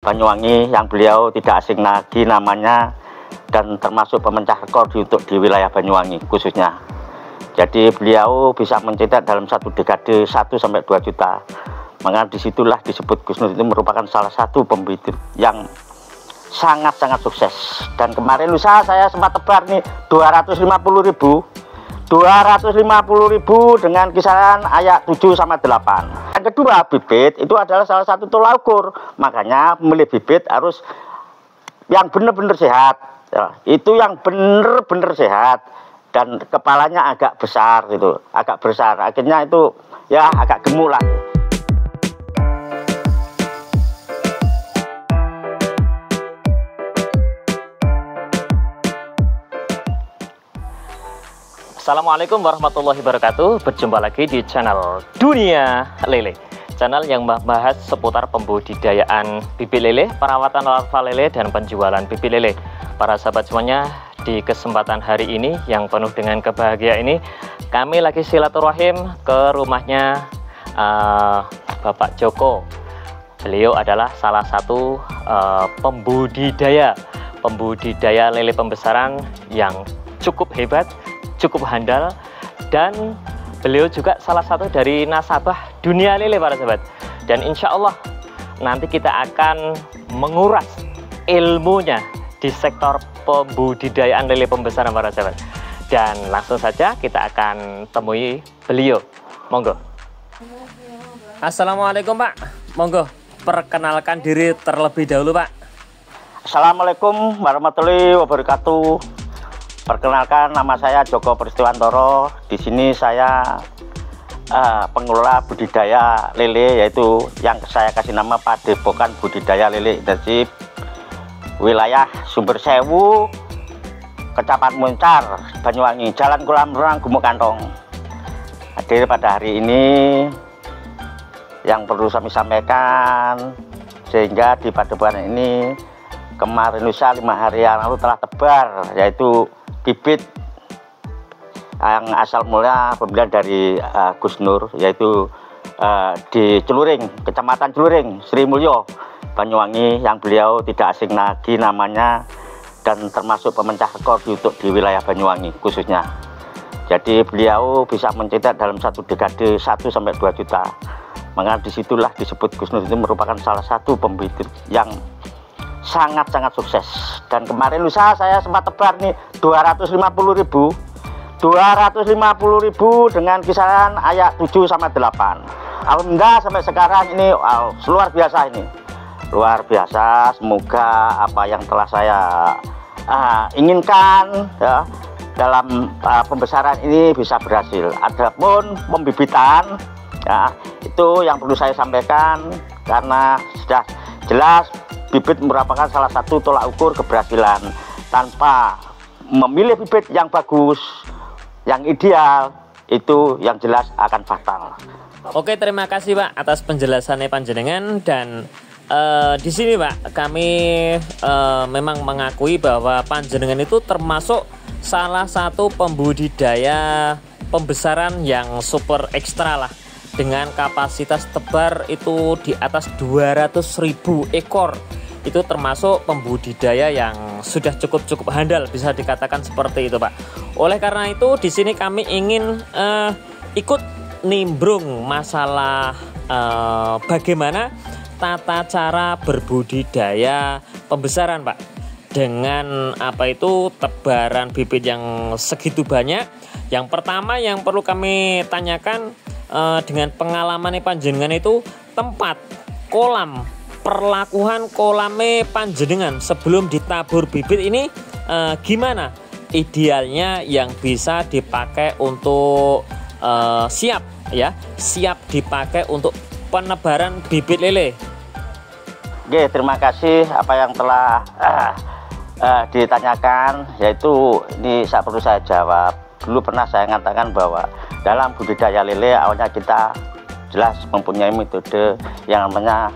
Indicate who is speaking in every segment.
Speaker 1: Banyuwangi yang beliau tidak asing lagi namanya dan termasuk pemecah rekor untuk di wilayah Banyuwangi khususnya. Jadi beliau bisa mencetak dalam satu dekade 1 sampai 2 juta. Maka disitulah disebut Gus Nur itu merupakan salah satu pembibit yang sangat-sangat sukses. Dan kemarin lusa saya sempat tebar nih 250.000 dengan kisaran ayat 7 sama 8. Yang kedua, bibit itu adalah salah satu tolak ukur. Makanya memilih bibit harus yang benar-benar sehat ya. Itu yang benar-benar sehat dan kepalanya agak besar gitu, agak besar. Akhirnya itu ya agak gemuk lah.
Speaker 2: Assalamualaikum warahmatullahi wabarakatuh. Berjumpa lagi di channel Dunia Lele, channel yang membahas seputar pembudidayaan bibit lele, perawatan larva lele, dan penjualan bibit lele. Para sahabat semuanya, di kesempatan hari ini yang penuh dengan kebahagiaan ini, kami lagi silaturahim ke rumahnya Bapak Joko. Beliau adalah salah satu pembudidaya lele pembesaran yang cukup hebat, cukup handal, dan beliau juga salah satu dari nasabah Dunia Lele para sahabat. Dan insya Allah nanti kita akan menguras ilmunya di sektor pembudidayaan lele pembesaran para sahabat. Dan langsung saja kita akan temui beliau. Monggo. Assalamualaikum Pak. Monggo perkenalkan diri terlebih dahulu Pak.
Speaker 1: Assalamualaikum warahmatullahi wabarakatuh. Perkenalkan, nama saya Joko Pristiwantoro. Di sini saya pengelola budidaya lele, yaitu yang saya kasih nama Padepokan Budidaya Lele Intensif, wilayah Sumber Sewu, Kecamatan Muncar, Banyuwangi, Jalan Kolam Renang, Gumuk Kantong. Hadir pada hari ini yang perlu kami sampaikan, sehingga di Padepokan ini kemarin lusa 5 hari yang lalu telah tebar, yaitu bibit yang asal mula pembelian dari Gus Nur, yaitu di Celuring, Kecamatan Celuring, Sri Mulyo, Banyuwangi, yang beliau tidak asing lagi namanya dan termasuk pemecah rekor untuk di wilayah Banyuwangi khususnya. Jadi beliau bisa mencetak dalam satu dekade 1 sampai 2 juta. Maka disitulah disebut Gus Nur itu merupakan salah satu pembibit yang sangat-sangat sukses. Dan kemarin lusa saya sempat tebar nih 250.000 dengan kisaran ayat 7 sama 8. Alhamdulillah sampai sekarang ini luar biasa ini. Luar biasa, semoga apa yang telah saya inginkan ya, dalam pembesaran ini bisa berhasil. Adapun pembibitan ya, itu yang perlu saya sampaikan karena sudah jelas bibit merupakan salah satu tolak ukur keberhasilan. Tanpa memilih bibit yang bagus, yang ideal, itu yang jelas akan fatal.
Speaker 2: Oke, terima kasih Pak atas penjelasannya panjenengan. Dan di sini Pak, kami memang mengakui bahwa panjenengan itu termasuk salah satu pembudidaya pembesaran yang super ekstra lah, dengan kapasitas tebar itu di atas 200.000 ekor. Itu termasuk pembudidaya yang sudah cukup handal, bisa dikatakan seperti itu Pak. Oleh karena itu di sini kami ingin ikut nimbrung masalah bagaimana tata cara berbudidaya pembesaran Pak, dengan apa itu tebaran bibit yang segitu banyak. Yang pertama yang perlu kami tanyakan, dengan pengalaman panjenengan itu tempat kolam, perlakuan kolame panjenengan sebelum ditabur bibit ini gimana idealnya yang bisa dipakai untuk siap dipakai untuk penebaran bibit lele.
Speaker 1: Oke, terima kasih apa yang telah ditanyakan, yaitu ini perlu saya jawab. Dulu pernah saya mengatakan bahwa dalam budidaya lele awalnya kita jelas mempunyai metode yang namanya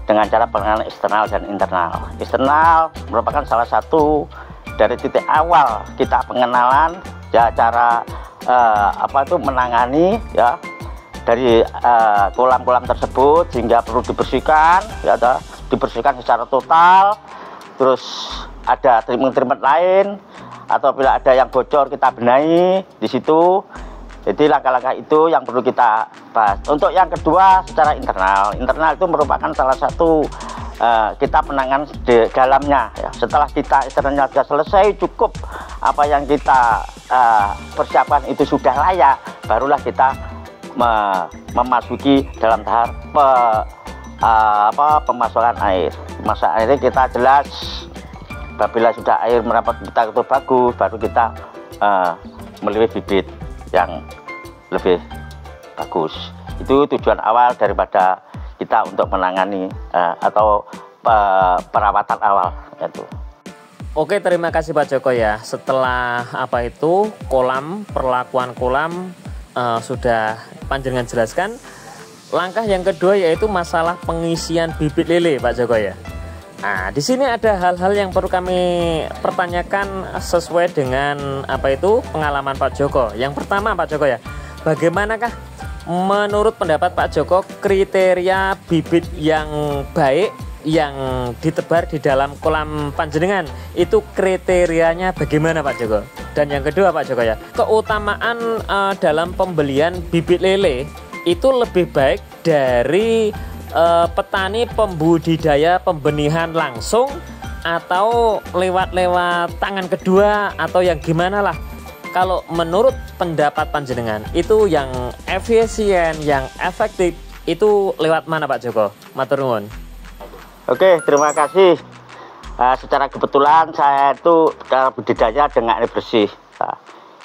Speaker 1: dengan cara pengenalan eksternal dan internal. Eksternal merupakan salah satu dari titik awal kita pengenalan ya, cara menangani ya dari kolam-kolam tersebut, sehingga perlu dibersihkan ya, dibersihkan secara total. Terus ada treatment lain, atau bila ada yang bocor kita benahi di situ. Jadi langkah-langkah itu yang perlu kita bahas. Untuk yang kedua, secara internal itu merupakan salah satu kita penanganan di dalamnya ya. Setelah kita internalnya sudah selesai, cukup apa yang kita persiapkan itu sudah layak, barulah kita memasuki dalam tahap pemasukan air. Masa airnya kita jelas, apabila sudah air merapat kita itu bagus, baru kita melewat bibit yang lebih bagus. Itu tujuan awal daripada kita untuk menangani atau perawatan awal itu.
Speaker 2: Oke, terima kasih Pak Joko ya. Setelah perlakuan kolam sudah panjenengan jelaskan. Langkah yang kedua yaitu masalah pengisian bibit lele Pak Joko ya. Nah, di sini ada hal-hal yang perlu kami pertanyakan sesuai dengan pengalaman Pak Joko. Yang pertama Pak Joko ya, bagaimanakah menurut pendapat Pak Joko kriteria bibit yang baik yang ditebar di dalam kolam panjenengan? Itu kriterianya bagaimana Pak Joko? Dan yang kedua Pak Joko ya, keutamaan dalam pembelian bibit lele itu lebih baik dari petani pembudidaya pembenihan langsung atau lewat tangan kedua, atau yang gimana lah. Kalau menurut pendapat panjenengan itu yang efisien, yang efektif itu lewat mana Pak Joko? Matur nuwun.
Speaker 1: Oke, terima kasih. Secara kebetulan saya itu cara budidaya dengan air bersih.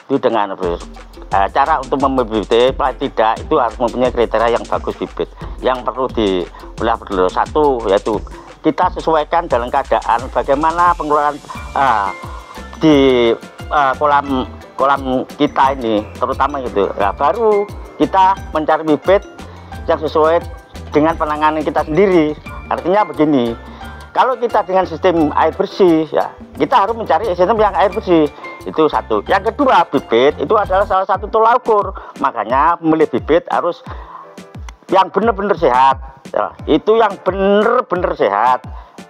Speaker 1: Itu dengan air bersih. Cara untuk membibit paling tidak itu harus mempunyai kriteria yang bagus bibit. Yang perlu dibelah dulu, satu yaitu kita sesuaikan dalam keadaan bagaimana pengeluaran di kolam kita ini, terutama gitu ya, baru kita mencari bibit yang sesuai dengan penanganan kita sendiri. Artinya begini, kalau kita dengan sistem air bersih ya, kita harus mencari sistem yang air bersih. Itu satu. Yang kedua, bibit itu adalah salah satu tolak ukur. Makanya memilih bibit harus yang benar-benar sehat ya. Itu yang benar-benar sehat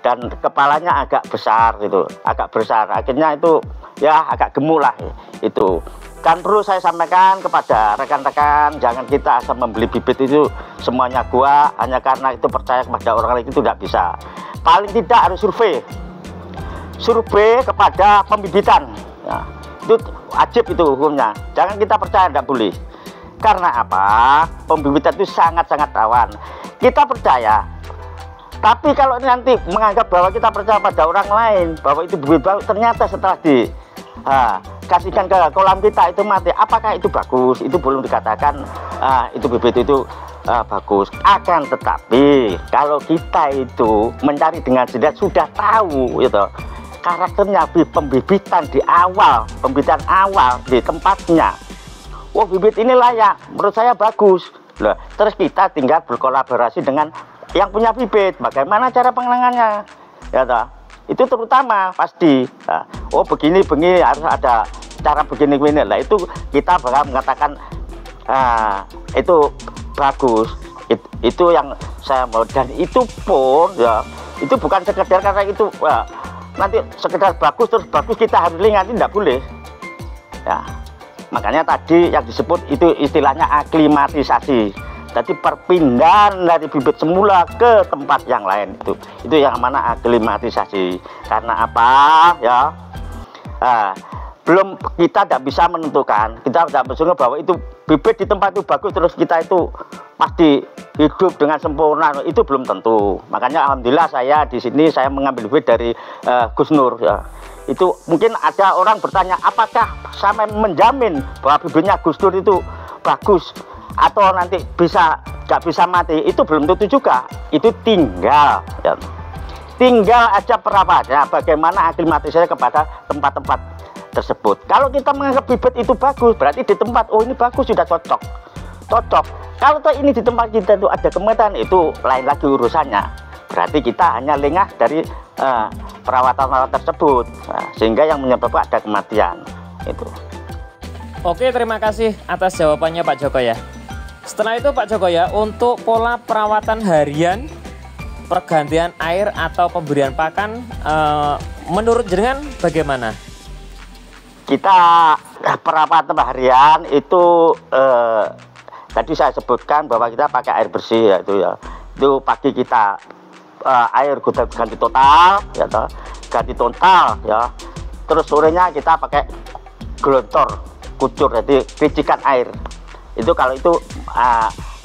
Speaker 1: dan kepalanya agak besar gitu, agak besar. Akhirnya itu ya agak gemuk lah itu. Kan perlu saya sampaikan kepada rekan-rekan, jangan kita asal membeli bibit itu semuanya gua hanya karena itu percaya kepada orang lain, itu tidak bisa. Paling tidak harus survei kepada pembibitan ya. Itu wajib, itu hukumnya. Jangan kita percaya, tidak boleh. Karena apa? Pembibitan itu sangat-sangat rawan. Kita percaya, tapi kalau nanti menganggap bahwa kita percaya pada orang lain bahwa itu bibit bagus, ternyata setelah kasihkan ke kolam kita itu mati, apakah itu bagus? Itu belum dikatakan itu bibit itu bagus. Akan tetapi kalau kita itu mencari dengan cerdas, sudah tahu gitu karakternya pembibitan di awal, pembibitan awal di tempatnya, oh bibit ini layak, menurut saya bagus loh. Terus kita tinggal berkolaborasi dengan yang punya bibit, bagaimana cara penanganannya ya toh? Itu terutama pasti oh begini harus ada cara begini lah. Itu kita bakal mengatakan itu bagus. Itu yang saya mau. Dan itu pun ya, itu bukan sekedar karena itu nanti sekedar bagus terus bagus kita harus lihat, tidak boleh ya. Makanya tadi yang disebut itu istilahnya aklimatisasi. Jadi perpindahan dari bibit semula ke tempat yang lain, itu yang mana aklimatisasi. Karena apa ya, belum, kita tidak bisa menentukan, kita tidak bersungguh bahwa itu bibit di tempat itu bagus terus kita itu pasti hidup dengan sempurna, itu belum tentu. Makanya alhamdulillah saya di sini saya mengambil bibit dari Gus Nur ya. Itu mungkin ada orang bertanya, apakah saya menjamin bahwa bibitnya Gus Nur itu bagus atau nanti nggak bisa mati? Itu belum tentu juga. Itu tinggal ya, tinggal aja perawatannya, bagaimana aklimatisasi kepada tempat-tempat tersebut. Kalau kita menganggap bibit itu bagus, berarti di tempat oh ini bagus, sudah cocok. Kalau ini di tempat kita itu ada kematian, itu lain lagi urusannya. Berarti kita hanya lengah dari perawatan tersebut, sehingga yang menyebabkan ada kematian itu.
Speaker 2: Oke, terima kasih atas jawabannya Pak Joko ya. Setelah itu Pak Joko ya, untuk pola perawatan harian pergantian air atau pemberian pakan menurut jenengan bagaimana?
Speaker 1: Kita perawatan harian itu tadi saya sebutkan bahwa kita pakai air bersih ya itu ya. Itu pagi kita air ganti total ya toh, ganti total ya. Terus sorenya kita pakai gelontor kucur, jadi ricikan air. Itu kalau itu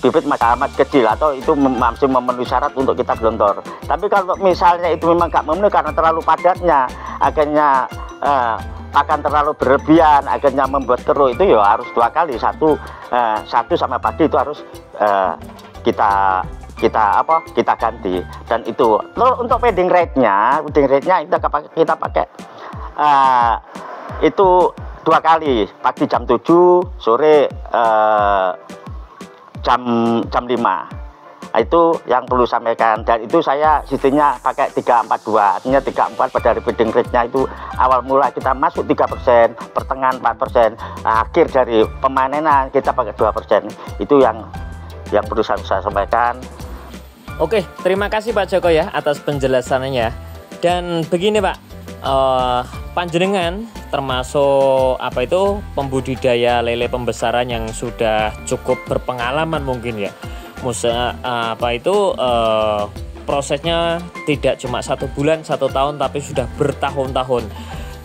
Speaker 1: bibit masih amat kecil atau itu masih memenuhi syarat untuk kita gelontor. Tapi kalau misalnya itu memang nggak memenuhi karena terlalu padatnya, akhirnya akan terlalu berlebihan, akhirnya membuat keruh, itu ya harus 2 kali, satu sama pagi itu harus kita ganti. Dan itu untuk feeding rate-nya kita pakai itu 2 kali, pagi jam 7, sore jam 5. Nah, itu yang perlu sampaikan. Dan itu saya sistemnya pakai 342, artinya 34 pada feeding rate-nya itu awal mula kita masuk 3%, pertengahan 4%, akhir dari pemanenan kita pakai 2%. Itu yang perlu saya sampaikan.
Speaker 2: Oke, terima kasih Pak Joko ya atas penjelasannya. Dan begini Pak, panjenengan termasuk pembudidaya lele pembesaran yang sudah cukup berpengalaman mungkin ya. Prosesnya tidak cuma 1 bulan 1 tahun tapi sudah bertahun-tahun.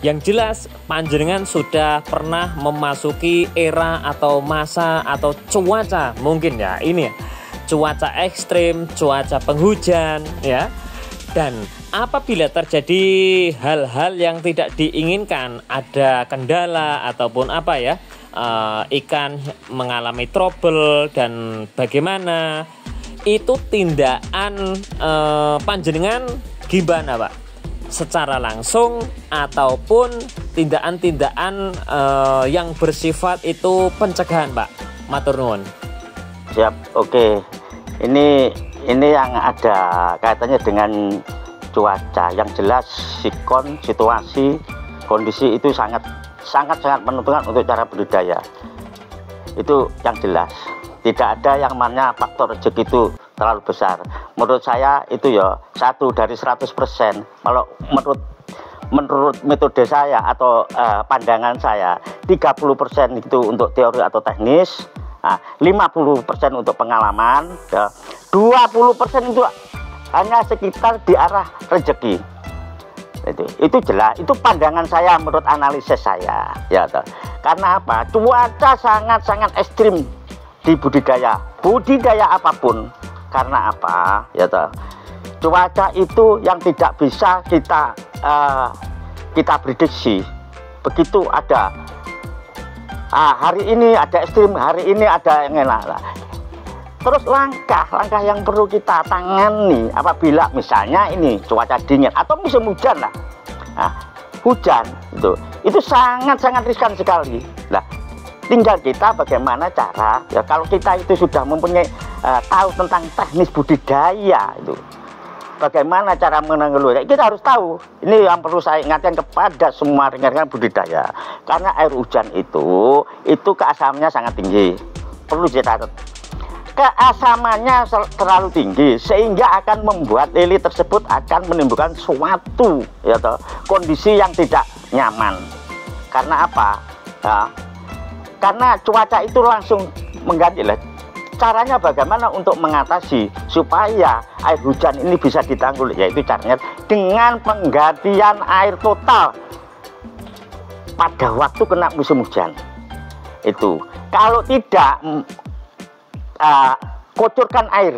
Speaker 2: Yang jelas panjenengan sudah pernah memasuki era atau masa atau cuaca mungkin ya ini ya, cuaca ekstrim, cuaca penghujan ya. Dan apabila terjadi hal-hal yang tidak diinginkan, ada kendala ataupun ikan mengalami trouble dan bagaimana, itu tindakan panjenengan gimana Pak? Secara langsung ataupun tindakan-tindakan yang bersifat itu pencegahan Pak? Matur nuwun.
Speaker 1: Siap, oke. Ini yang ada kaitannya dengan cuaca. Yang jelas situasi, kondisi itu sangat menentukan untuk cara budidaya. Itu yang jelas. Tidak ada yang namanya faktor rezeki itu terlalu besar. Menurut saya itu ya 1 dari 100%. Kalau menurut metode saya atau pandangan saya 30% itu untuk teori atau teknis, 50% untuk pengalaman, ya, 20% itu hanya sekitar di arah rezeki. Itu jelas, itu pandangan saya menurut analisis saya ya toh. Karena apa? Cuaca sangat ekstrim di budidaya apapun. Karena apa ya toh? Cuaca itu yang tidak bisa kita prediksi. Begitu ada hari ini ada ekstrim, hari ini ada yang enak. Terus langkah yang perlu kita tangani apabila misalnya ini cuaca dingin atau musim hujan lah. Hujan itu sangat riskan sekali. Nah, tinggal kita bagaimana cara ya kalau kita itu sudah mempunyai tahu tentang teknis budidaya itu. Bagaimana cara menanggulangi? Kita harus tahu. Ini yang perlu saya ingatkan kepada semua rekan-rekan budidaya. Karena air hujan itu keasamannya sangat tinggi. Perlu dicatat. Keasamannya terlalu tinggi sehingga akan membuat lele tersebut akan menimbulkan suatu kondisi yang tidak nyaman. Karena apa? Karena cuaca itu langsung mengganti. Caranya bagaimana untuk mengatasi supaya air hujan ini bisa ditanggul, yaitu caranya dengan penggantian air total pada waktu kena musim hujan. Itu kalau tidak kucurkan air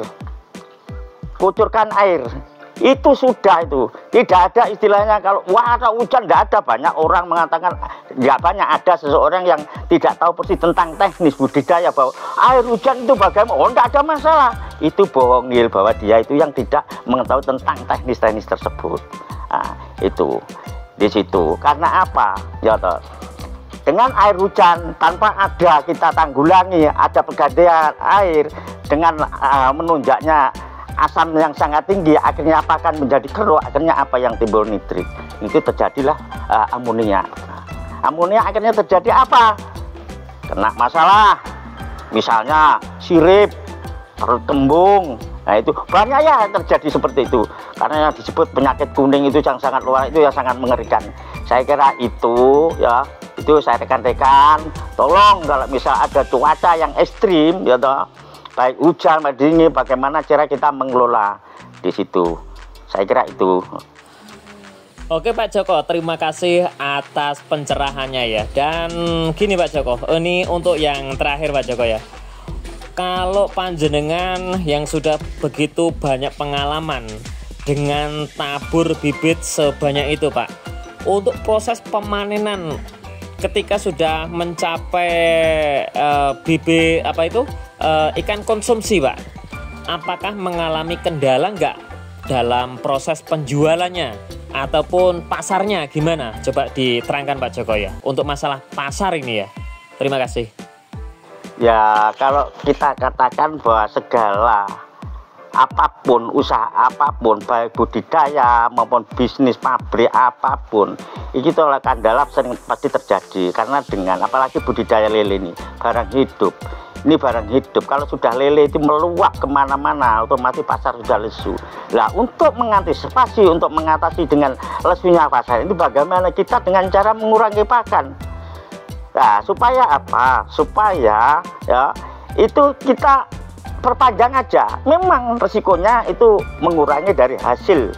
Speaker 1: itu sudah, itu tidak ada istilahnya kalau ada hujan, tidak ada. Banyak orang mengatakan, nggak banyak, ada seseorang yang tidak tahu persis tentang teknis budidaya bahwa air hujan itu bagaimana, tidak ada masalah. Itu bohong bahwa dia itu yang tidak mengetahui tentang teknis tersebut. Itu di situ. Karena apa ya toh? Dengan air hujan tanpa ada kita tanggulangi, ada pergantian air dengan menunjaknya asam yang sangat tinggi, akhirnya apa akan menjadi keruh, akhirnya apa yang timbul nitrit, itu terjadilah amonia. Amonia akhirnya terjadi apa? Kena masalah, misalnya sirip, perut kembung, Nah itu banyak ya terjadi seperti itu, karena yang disebut penyakit kuning itu yang sangat luar, itu yang sangat mengerikan. Saya kira itu ya, itu saya rekan-rekan tolong kalau misal ada cuaca yang ekstrim ya toh, baik hujan baik dingin, bagaimana cara kita mengelola di situ. Saya kira itu.
Speaker 2: Oke Pak Joko, terima kasih atas pencerahannya ya. Dan gini Pak Joko, ini untuk yang terakhir Pak Joko ya. Kalau panjenengan yang sudah begitu banyak pengalaman dengan tabur bibit sebanyak itu Pak, untuk proses pemanenan ketika sudah mencapai bibit ikan konsumsi Pak, apakah mengalami kendala nggak dalam proses penjualannya ataupun pasarnya, gimana? Coba diterangkan Pak Joko ya, untuk masalah pasar ini ya. Terima kasih.
Speaker 1: Ya kalau kita katakan bahwa segala apapun, usaha apapun, baik budidaya maupun bisnis pabrik apapun, itu kendala sering pasti terjadi. Karena dengan apalagi budidaya lele ini barang hidup, ini barang hidup. Kalau sudah lele itu meluap kemana-mana, otomatis pasar sudah lesu. Nah untuk mengantisipasi, untuk mengatasi dengan lesunya pasar itu, bagaimana kita dengan cara mengurangi pakan. Nah, supaya apa? Supaya ya itu kita perpanjang aja. Memang resikonya itu mengurangi dari hasil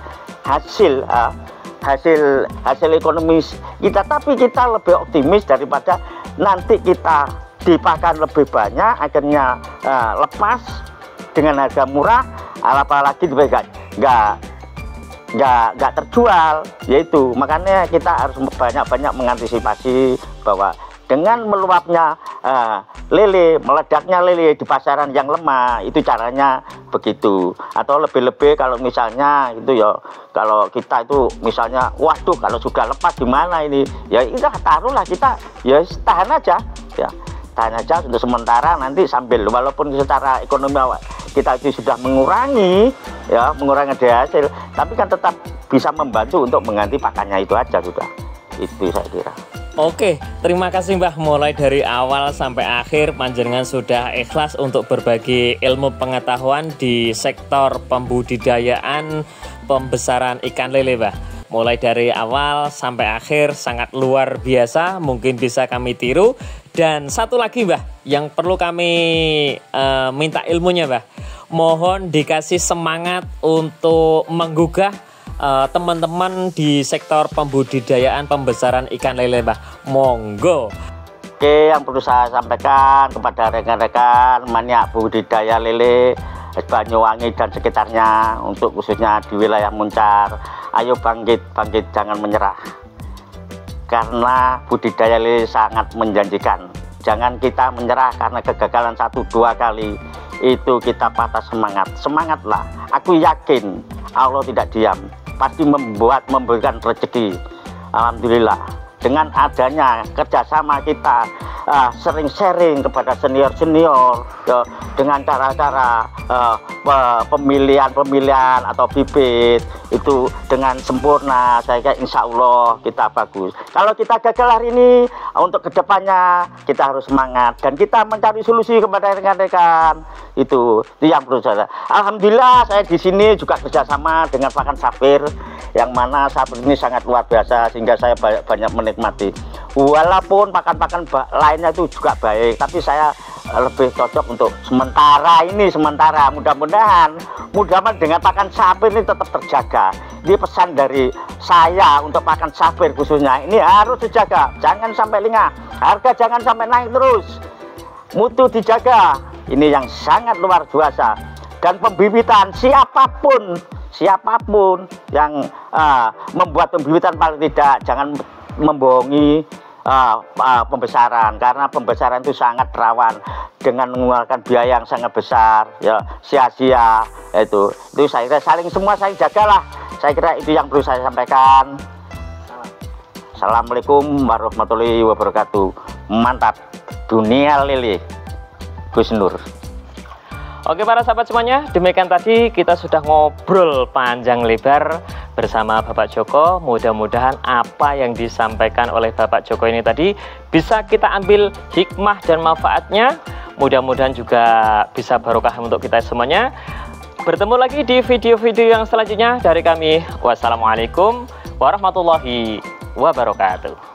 Speaker 1: ekonomis kita, tapi kita lebih optimis daripada nanti kita dipakan lebih banyak, akhirnya lepas dengan harga murah, apalagi nggak terjual. Yaitu makanya kita harus banyak-banyak mengantisipasi bahwa dengan meluapnya lele, meledaknya lele di pasaran yang lemah, itu caranya begitu. Atau lebih-lebih kalau misalnya itu ya, kalau kita itu misalnya, waduh kalau sudah lepas gimana ini, ya kita taruhlah, kita ya tahan aja ya, tahan aja untuk sementara, nanti sambil walaupun secara ekonomi kita itu sudah mengurangi dari hasil, tapi kan tetap bisa membantu untuk mengganti pakannya itu aja sudah. Itu saya kira.
Speaker 2: Oke, terima kasih Mbah. Mulai dari awal sampai akhir panjenengan sudah ikhlas untuk berbagi ilmu pengetahuan di sektor pembudidayaan pembesaran ikan lele Mbah. Mulai dari awal sampai akhir sangat luar biasa, mungkin bisa kami tiru. Dan satu lagi Mbah, yang perlu kami minta ilmunya Mbah, mohon dikasih semangat untuk menggugah teman-teman di sektor pembudidayaan pembesaran ikan lele Mbah. Monggo.
Speaker 1: Oke, yang perlu saya sampaikan kepada rekan-rekan maniak budidaya lele Banyuwangi dan sekitarnya, untuk khususnya di wilayah Muncar, ayo bangkit, jangan menyerah, karena budidaya lele sangat menjanjikan. Jangan kita menyerah karena kegagalan 1-2 kali itu kita patah semangat. Semangatlah, aku yakin Allah tidak diam, pasti memberikan rezeki. Alhamdulillah, dengan adanya kerjasama kita, sering sharing kepada senior-senior dengan cara-cara pemilihan atau bibit itu dengan sempurna, saya kira insya Allah kita bagus. Kalau kita gagal hari ini, untuk kedepannya kita harus semangat dan kita mencari solusi kepada rekan-rekan. Itu yang perlu saya. Alhamdulillah saya di sini juga kerjasama dengan Pakan Safir, yang mana Safir ini sangat luar biasa sehingga saya banyak menikmati. Walaupun pakan-pakan lainnya itu juga baik, tapi saya lebih cocok untuk sementara ini, mudah-mudahan dengan Pakan Safir ini tetap terjaga. Ini pesan dari saya untuk Pakan Safir khususnya, ini harus dijaga, jangan sampai lengah, harga jangan sampai naik terus, mutu dijaga. Ini yang sangat luar biasa. Dan pembibitan siapapun yang membuat pembibitan, paling tidak jangan membohongi pembesaran, karena pembesaran itu sangat rawan dengan mengeluarkan biaya yang sangat besar ya, sia-sia. Itu saya kira semua saya jagalah. Saya kira itu yang perlu saya sampaikan. Assalamualaikum warahmatullahi wabarakatuh. Mantap dunia lele Gus Nur.
Speaker 2: Oke para sahabat semuanya, demikian tadi kita sudah ngobrol panjang lebar bersama Bapak Joko. Mudah-mudahan apa yang disampaikan oleh Bapak Joko ini tadi bisa kita ambil hikmah dan manfaatnya. Mudah-mudahan juga bisa barokah untuk kita semuanya. Bertemu lagi di video-video yang selanjutnya dari kami. Wassalamualaikum warahmatullahi wabarakatuh.